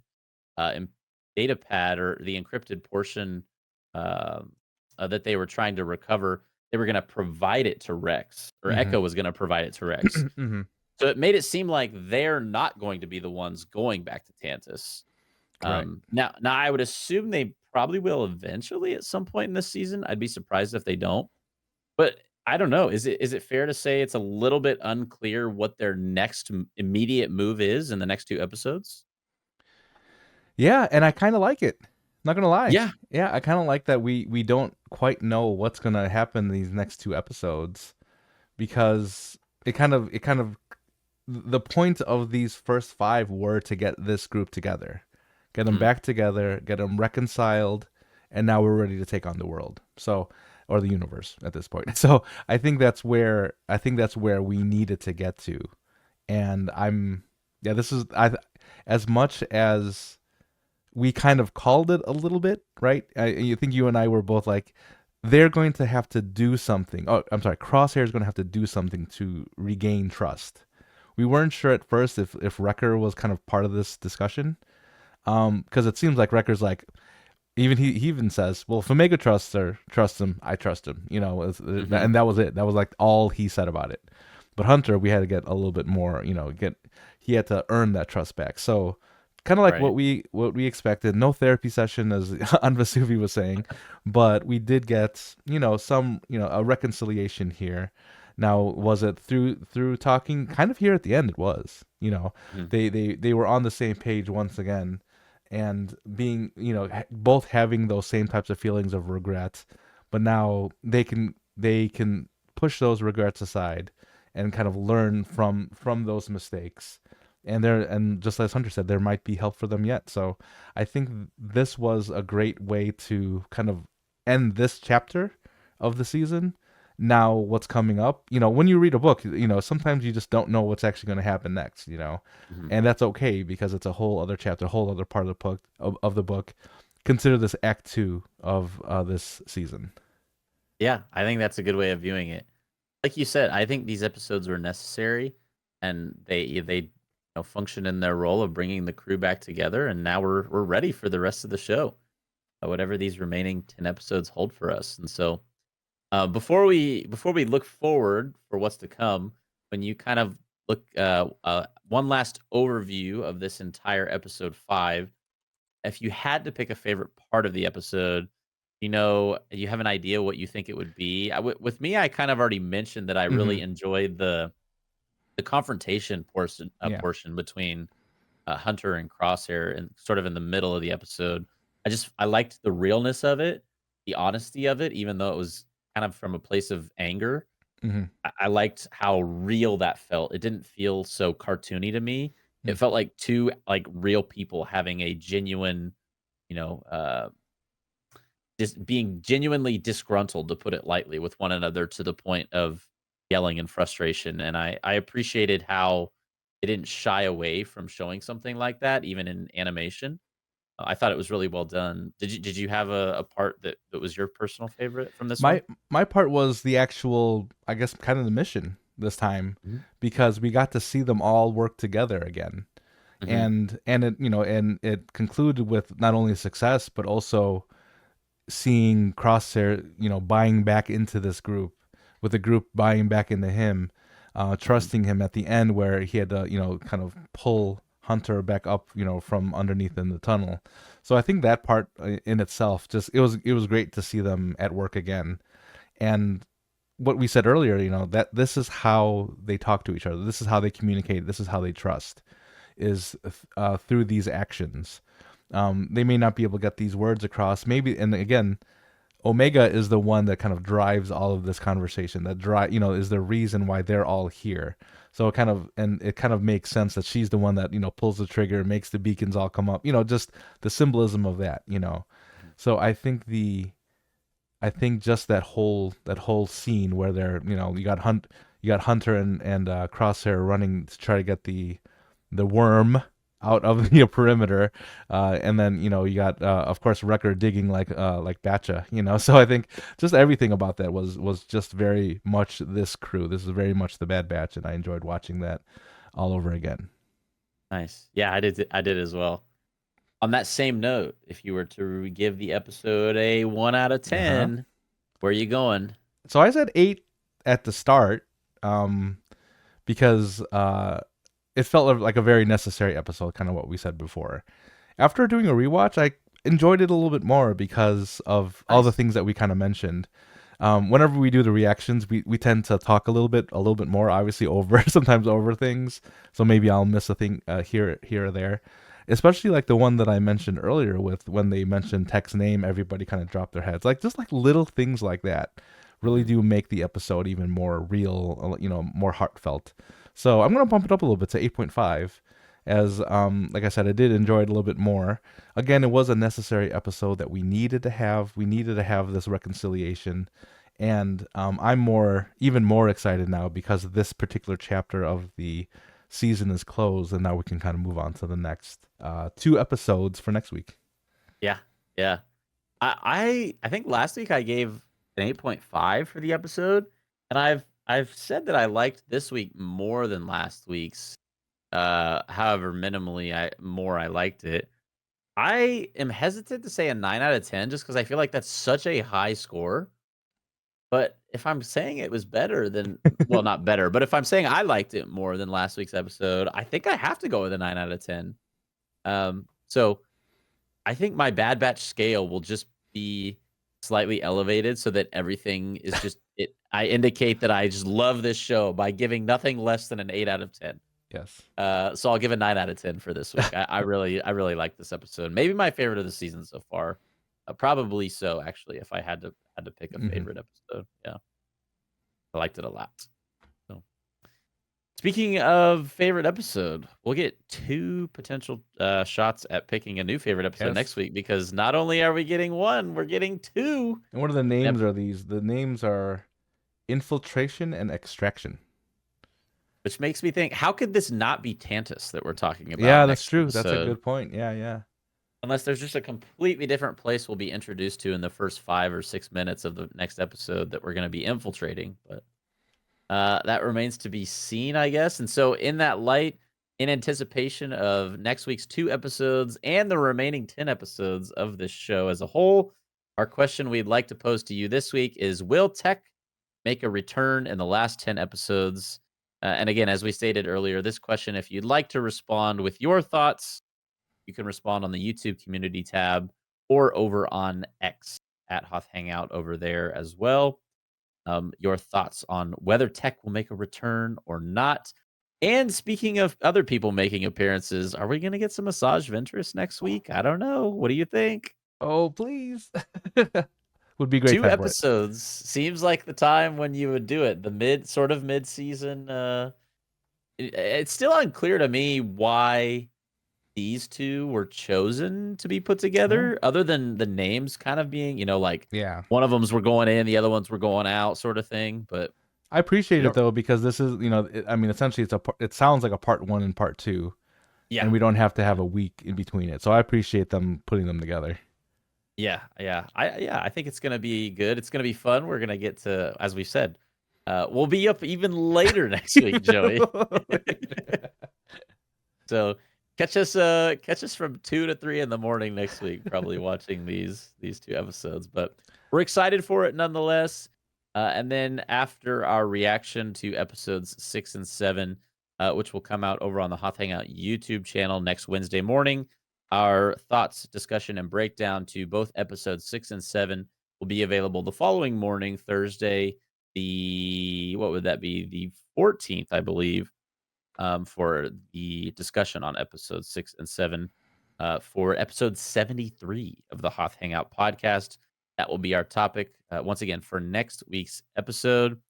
A: em- data pad, or the encrypted portion um that they were trying to recover. They were going to provide it to Rex, or
B: Hmm.
A: Echo was going to provide it to Rex.
B: Hmm.
A: So it made it seem like they're not going to be the ones going back to Tantus.
B: Right.
A: Now I would assume they probably will eventually at some point in this season. I'd be surprised if they don't. But I don't know. Is it fair to say it's a little bit unclear what their next immediate move is in the next two episodes?
B: Yeah, and I kind of like it. Not gonna lie.
A: Yeah.
B: Yeah, I kind of like that we don't quite know what's gonna happen in these next two episodes because it kind of the point of these first five were to get this group together, get them
A: Mhm.
B: back together, get them reconciled, and now we're ready to take on the world. So, or the universe at this point. So I think that's where we needed to get to, and yeah, this is as much as we kind of called it a little bit, right? You think you and I were both like, they're going to have to do something. Oh, I'm sorry, Crosshair is going to have to do something to regain trust. We weren't sure at first if Wrecker was kind of part of this discussion, because it seems like Wrecker's like, he even says, well, if Omega trusts him, I trust him.
A: Mhm.
B: And that was it. That was like all he said about it. But Hunter, we had to get a little bit more. He had to earn that trust back. So kind of like
A: Right.
B: what we expected. No therapy session, as Anvasuvi was saying, but we did get some a reconciliation here. Now, was it through talking? Kind of here at the end, it was.
A: Mhm.
B: They were on the same page once again, and being both having those same types of feelings of regret, but now they can push those regrets aside and kind of learn from those mistakes. And just as Hunter said, there might be help for them yet. So I think this was a great way to kind of end this chapter of the season. Now what's coming up, when you read a book, sometimes you just don't know what's actually going to happen next,
A: Mhm.
B: and that's okay because it's a whole other chapter, a whole other part of the book. Of the book. Consider this Act 2 of this season.
A: Yeah, I think that's a good way of viewing it. Like you said, I think these episodes were necessary, and they function in their role of bringing the crew back together. And now we're ready for the rest of the show, whatever these remaining 10 episodes hold for us. And so, before we look forward for what's to come, when you kind of look one last overview of this entire episode 5, if you had to pick a favorite part of the episode, you have an idea what you think it would be. With me, I kind of already mentioned that I
B: Mm-hmm.
A: really enjoyed the confrontation
B: Yeah.
A: portion between Hunter and Crosshair, and sort of in the middle of the episode. I liked the realness of it, the honesty of it, even though it was kind of from a place of anger.
B: Mm-hmm.
A: I liked how real that felt. It didn't feel so cartoony to me. It felt like two like real people having a genuine, you know, just being genuinely disgruntled, to put it lightly, with one another to the point of yelling in frustration. And I appreciated how it didn't shy away from showing something like that, even in animation. I thought it was really well done. Did you have a part that was your personal favorite from this one?
B: My part was the actual, I guess, kind of the mission this time,
A: Mhm.
B: because we got to see them all work together again,
A: Mhm.
B: and it concluded with not only success but also seeing Crosshair, buying back into this group, with the group buying back into him,
A: Mhm.
B: trusting him at the end where he had to, kind of pull Hunter back up, from underneath in the tunnel. So I think that part in itself, just it was great to see them at work again. And what we said earlier, that this is how they talk to each other. This is how they communicate. This is how they trust, is through these actions. They may not be able to get these words across. Maybe, and again, Omega is the one that kind of drives all of this conversation. Is the reason why they're all here. So it kind of makes sense that she's the one that pulls the trigger, makes the beacons all come up. Just the symbolism of that.
A: Mhm.
B: So I think just that whole scene where they're you got Hunter and Crosshair running to try to get the worm out of the perimeter, and then you got of course Wrecker digging like Batcha, So I think just everything about that was just very much this crew. This is very much the Bad Batch, and I enjoyed watching that all over again.
A: Nice. Yeah, I did as well. On that same note, if you were to give the episode a 1 out of
B: Uh huh.
A: 10, where are you going?
B: So I said 8 at the start, because it felt like a very necessary episode, kind of what we said before. After doing a rewatch, I enjoyed it a little bit more because of all the
A: Nice.
B: things that we kind of mentioned. Whenever we do the reactions, we tend to talk a little bit more, obviously over sometimes over things. So maybe I'll miss a thing here or there. Especially like the one that I mentioned earlier, with when they mentioned Tech's name, everybody kind of dropped their heads. Like just like little things like that really
A: Mhm.
B: do make the episode even more real, more heartfelt. So I'm gonna bump it up a little bit to 8.5, as like I said, I did enjoy it a little bit more. Again, it was a necessary episode that we needed to have. We needed to have this reconciliation, and I'm even more excited now because this particular chapter of the season is closed, and now we can kind of move on to the next 2 episodes for next week.
A: Yeah, yeah. I think last week I gave an 8.5 for the episode, and I've said that I liked this week more than last week's. However, minimally I liked it. I am hesitant to say a 9 out of 10, just because I feel like that's such a high score. But if I'm saying it was better than, well, not better, but if I'm saying I liked it more than last week's episode, I think I have to go with a 9 out of 10. So I think my Bad Batch scale will just be slightly elevated, so that everything is just it. I indicate that I just love this show by giving nothing less than an 8 out of 10.
B: Yes.
A: So I'll give a 9 out of 10 for this week. I really like this episode. Maybe my favorite of the season so far. Probably so, actually, if I had to pick a
B: Hmm.
A: favorite episode. Yeah. I liked it a lot. So, speaking of favorite episode, we'll get 2 potential, shots at picking a new favorite episode next
B: Yes.
A: week because not only are we getting 1, we're getting 2.
B: And what are the
A: Yep.
B: names are these? The names are infiltration and extraction.
A: Which makes me think, how could this not be Tantus that we're talking about
B: Yeah, that's
A: next
B: true. That's a
A: episode?
B: good point. Yeah, yeah.
A: Unless there's just a completely different place we'll be introduced to in the first 5 or 6 minutes of the next episode that we're gonna be infiltrating, but, that remains to be seen, I guess, and so in that light, in anticipation of next week's 2 episodes and the remaining 10 episodes of this show as a whole, our question we'd like to pose to you this week is, will tech make a return in the last 10 episodes? And again, as we stated earlier, this question, if you'd like to respond with your thoughts, you can respond on the YouTube community tab or over on X at Hoth Hangout over there as well. Your thoughts on whether tech will make a return or not. And speaking of other people making appearances, are we going to get some Massage Ventress next week? I don't know. What do you think?
B: Oh, please. Would be great
A: 2
B: time for it.
A: episodes seems like the time when you would do it. The mid season. It's still unclear to me why these 2 were chosen to be put
B: Yeah.
A: together, other than the names kind of being, like
B: Yeah.
A: one of them's were going in, the other ones were going out, sort of thing. But
B: I
A: we
B: appreciate it
A: don't.
B: though because this is, I mean, essentially it sounds like a part 1 and part 2,
A: Yeah,
B: and we don't have to have a week in between it. So I appreciate them putting them together.
A: yeah. I think it's gonna be good. It's gonna be fun. We're gonna get to, as we said, we'll be up even later next week, Joey. So catch us from 2 to 3 in the morning next week, probably watching these 2 episodes. But we're excited for it nonetheless. And then after our reaction to episodes 6 and 7, which will come out over on the Hoth Hangout YouTube channel next Wednesday morning, our thoughts, discussion, and breakdown to both episodes 6 and 7 will be available the following morning, Thursday, what would that be? The 14th, I believe, for the discussion on episodes 6 and 7. For episode 73 of the Hoth Hangout podcast, that will be our topic once again for next week's episode.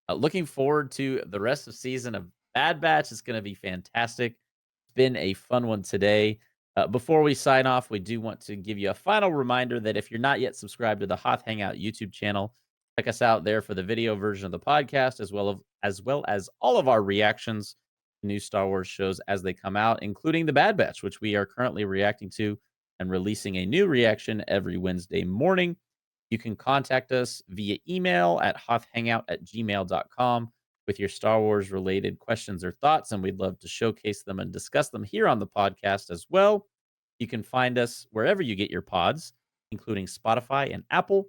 A: Looking forward to the rest of season of Bad Batch. It's going to be fantastic. It's been a fun one today. Before we sign off, we do want to give you a final reminder that if you're not yet subscribed to the Hoth Hangout YouTube channel, check us out there for the video version of the podcast, as well as all of our reactions to new Star Wars shows as they come out, including the Bad Batch, which we are currently reacting to and releasing a new reaction every Wednesday morning. You can contact us via email at hothhangout@gmail.com with your Star Wars related questions or thoughts, and we'd love to showcase them and discuss them here on the podcast as well. You can find us wherever you get your pods, including Spotify and Apple.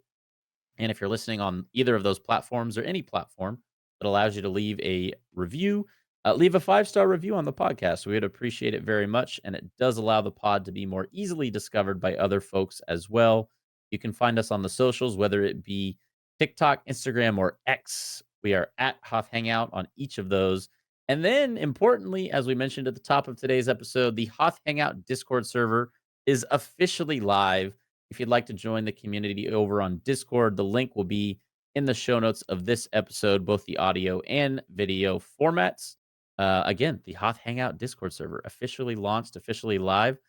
A: And if you're listening on either of those platforms or any platform that allows you to leave a review, leave a 5-star review on the podcast. We would appreciate it very much. And it does allow the pod to be more easily discovered by other folks as well. You can find us on the socials, whether it be TikTok, Instagram, or X. We are at Hoth Hangout on each of those. And then, importantly, as we mentioned at the top of today's episode, the Hoth Hangout Discord server is officially live. If you'd like to join the community over on Discord, the link will be in the show notes of this episode, both the audio and video formats. Again, the Hoth Hangout Discord server officially launched, officially live.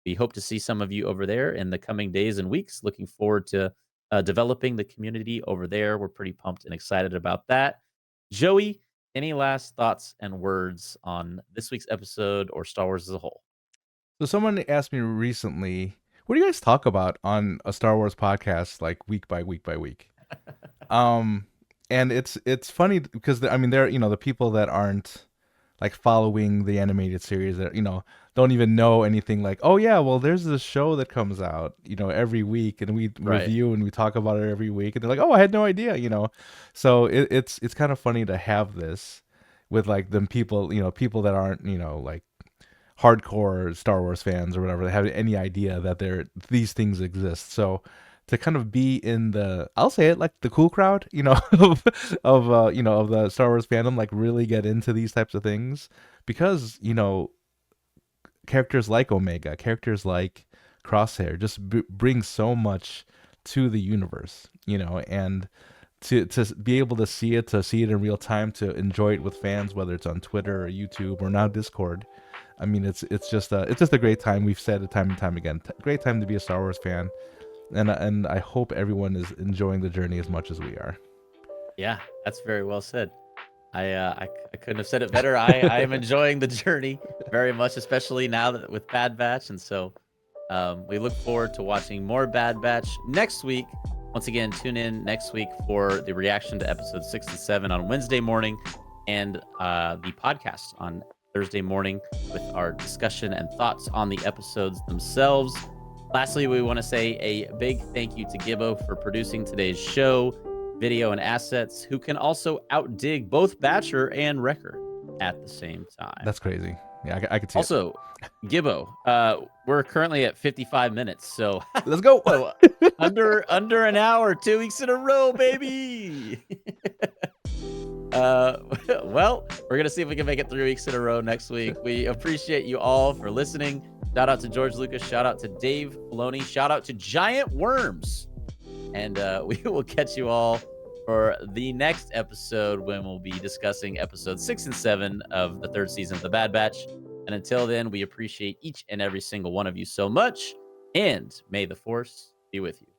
A: We hope to see some of you over there in the coming days and weeks. Looking forward to developing the community over there. We're pretty pumped and excited about that. Joey, any last thoughts and words on this week's episode or Star Wars as a whole?
B: So someone asked me recently, what do you guys talk about on a Star Wars podcast, like week by week by week? Um, and it's funny because I mean, they're the people that aren't like following the animated series that don't even know anything, like, oh yeah, well there's this show that comes out every week and we
A: Right.
B: review and we talk about it every week, and they're like, oh, I had no idea. So it's kind of funny to have this with like them people, people that aren't like hardcore Star Wars fans or whatever that have any idea that these things exist. So to kind of be in the, I'll say it, like the cool crowd, of the Star Wars fandom, like really get into these types of things because characters like Omega, characters like Crosshair just bring so much to the universe, and to be able to see it in real time, to enjoy it with fans, whether it's on Twitter or YouTube or now Discord. I mean, it's just a great time. We've said it time and time again. Great time to be a Star Wars fan, and I hope everyone is enjoying the journey as much as we are.
A: Yeah, that's very well said. I couldn't have said it better. I am enjoying the journey very much, especially now that with Bad Batch, and so we look forward to watching more Bad Batch next week. Once again, tune in next week for the reaction to episode 6 and 7 on Wednesday morning, and the podcast on Thursday morning with our discussion and thoughts on the episodes themselves. Lastly, we want to say a big thank you to Gibbo for producing today's show, video, and assets, who can also outdig both Batcher and Wrecker at the same time.
B: That's crazy. Yeah, I could see
A: also,
B: it.
A: Gibbo, we're currently at 55 minutes, so
B: Let's go.
A: under an hour, 2 weeks in a row, baby. Well, we're gonna see if we can make it 3 weeks in a row next week. We appreciate you all for listening. Shout out to George Lucas. Shout out to Dave Filoni. Shout out to Giant Worms. And we will catch you all for the next episode, when we'll be discussing episodes 6 and 7 of the 3rd season of The Bad Batch. And until then, we appreciate each and every single one of you so much. And may the Force be with you.